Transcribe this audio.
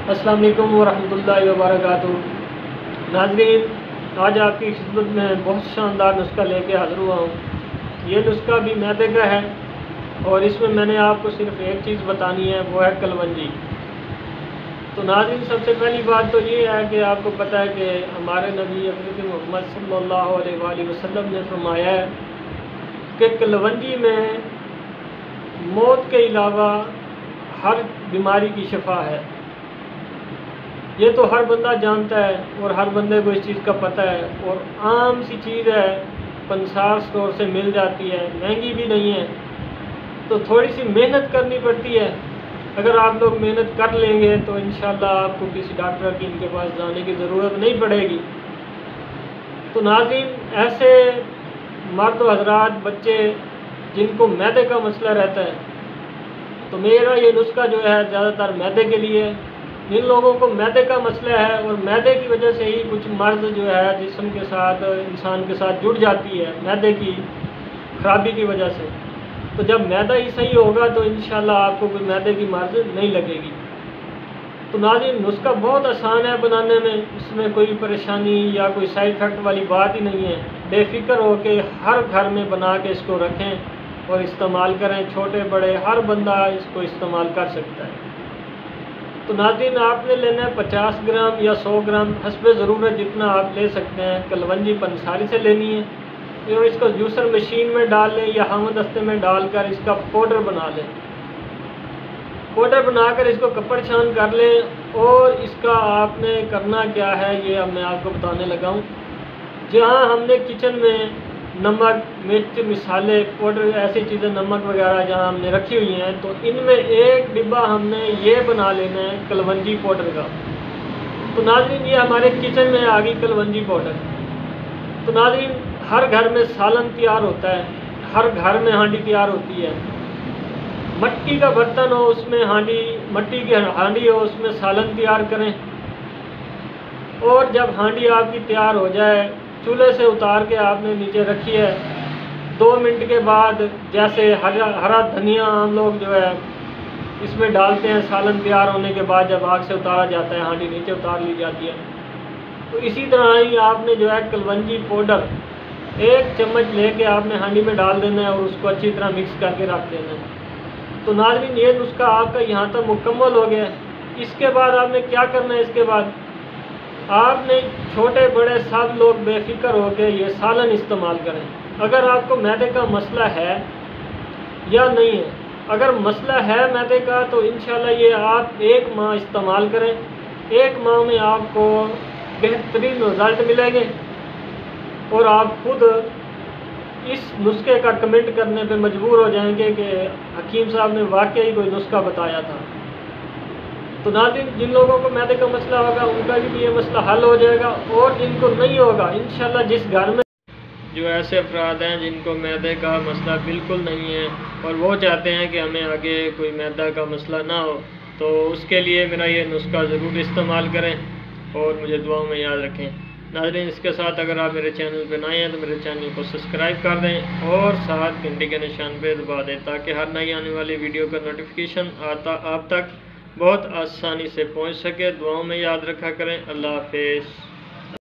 السلام علیکم ورحمۃ اللہ وبرکاتہ۔ ناظرین، آج آپ کی خدمت میں بہت شاندار نسخہ لے کے حاضر ہوا ہوں۔ یہ نسخہ بھی میدے کا ہے اور اس میں نے آپ کو صرف ایک چیز بتانی ہے، وہ ہے کلونجی۔ تو ناظرین، سب سے پہلی بات تو یہ ہے کہ آپ کو پتہ ہے کہ ہمارے نبی حضرت محمد صلی اللہ علیہ وآلہ وسلم نے فرمایا ہے کہ کلونجی میں موت کے علاوہ ہر بیماری کی شفا ہے۔ یہ تو ہر بندہ جانتا ہے اور ہر بندے کو اس چیز کا پتہ ہے، اور عام سی چیز ہے، پنسار اسٹور سے مل جاتی ہے، مہنگی بھی نہیں ہے۔ تو تھوڑی سی محنت کرنی پڑتی ہے۔ اگر آپ لوگ محنت کر لیں گے تو انشاءاللہ آپ کو کسی ڈاکٹر کی ان کے پاس جانے کی ضرورت نہیں پڑے گی۔ تو ناظرین، ایسے مرد و حضرات، بچے جن کو معدے کا مسئلہ رہتا ہے، تو میرا یہ نسخہ جو ہے زیادہ تر معدے کے لیے ہے۔ جن لوگوں کو معدے کا مسئلہ ہے اور معدے کی وجہ سے ہی کچھ مرض جو ہے جسم کے ساتھ، انسان کے ساتھ جڑ جاتی ہے معدے کی خرابی کی وجہ سے، تو جب معدہ ہی صحیح ہوگا تو انشاءاللہ آپ کو کوئی معدے کی مرض نہیں لگے گی۔ تو ناظرین، نسخہ بہت آسان ہے بنانے میں، اس میں کوئی پریشانی یا کوئی سائیڈ افیکٹ والی بات ہی نہیں ہے۔ بے فکر ہو کے ہر گھر میں بنا کے اس کو رکھیں اور استعمال کریں، چھوٹے بڑے ہر بندہ اس کو استعمال کر سکتا ہے۔ تو ناظرین، آپ نے لینا ہے 50 گرام یا 100 گرام، حسب ضرورت جتنا آپ لے سکتے ہیں۔ کلونجی پنساری سے لینی ہے اور اس کو جوسر مشین میں ڈال لیں یا ہم دستے میں ڈال کر اس کا پاؤڈر بنا لیں۔ پاؤڈر بنا کر اس کو کپڑ چھان کر لیں، اور اس کا آپ نے کرنا کیا ہے یہ اب میں آپ کو بتانے لگا ہوں۔ جہاں ہم نے کچن میں نمک، مرچ، مسالے، پاؤڈر، ایسی چیزیں، نمک وغیرہ جہاں ہم نے رکھی ہوئی ہیں، تو ان میں ایک ڈبہ ہم نے یہ بنا لینا ہے کلونجی پاؤڈر کا۔ تو ناظرین، یہ ہمارے کچن میں آ گئی کلونجی پاؤڈر۔ تو ناظرین، ہر گھر میں سالن تیار ہوتا ہے، ہر گھر میں ہانڈی تیار ہوتی ہے۔ مٹی کا برتن ہو، اس میں مٹی کی ہانڈی ہو، اس میں سالن تیار کریں، اور جب ہانڈی آپ کی تیار ہو جائے، چولہے سے اتار کے آپ نے نیچے رکھی ہے۔ 2 منٹ کے بعد، جیسے ہرا دھنیا ہم لوگ جو ہے اس میں ڈالتے ہیں، سالن تیار ہونے کے بعد جب آگ سے اتارا جاتا ہے، ہانڈی نیچے اتار لی جاتی ہے، تو اسی طرح ہی آپ نے جو ہے کلونجی پاؤڈر 1 چمچ لے کے آپ نے ہانڈی میں ڈال دینا ہے اور اس کو اچھی طرح مکس کر کے رکھ دینا ہے۔ تو ناظرین، یہ نسخہ آپ کا یہاں تک مکمل ہو گیا ہے۔ اس کے بعد آپ نے کیا کرنا ہے؟ اس کے بعد آپ نے چھوٹے بڑے سب لوگ بے فکر ہو کے یہ سالن استعمال کریں۔ اگر آپ کو معدے کا مسئلہ ہے یا نہیں ہے، اگر مسئلہ ہے معدے کا تو انشاءاللہ یہ آپ 1 ماہ استعمال کریں۔ 1 ماہ میں آپ کو بہترین رزلٹ ملیں گے، اور آپ خود اس نسخے کا کمنٹ کرنے پہ مجبور ہو جائیں گے کہ حکیم صاحب نے واقعی کوئی نسخہ بتایا تھا۔ تو ناظرین، جن لوگوں کو معدے کا مسئلہ ہوگا ان کا بھی یہ مسئلہ حل ہو جائے گا، اور جن کو نہیں ہوگا انشاءاللہ جس گھر میں جو ایسے افراد ہیں جن کو معدے کا مسئلہ بالکل نہیں ہے اور وہ چاہتے ہیں کہ ہمیں آگے کوئی معدے کا مسئلہ نہ ہو، تو اس کے لیے میرا یہ نسخہ ضرور استعمال کریں اور مجھے دعاؤں میں یاد رکھیں۔ ناظرین، اس کے ساتھ اگر آپ میرے چینل پہ نئے ہیں تو میرے چینل کو سبسکرائب کر دیں اور ساتھ گھنٹی کے نشان پہ دبا دیں، تاکہ ہر نئی آنے والی ویڈیو کا نوٹیفیکیشن آپ تک بہت آسانی سے پہنچ سکے۔ دعاؤں میں یاد رکھا کریں۔ اللہ حافظ۔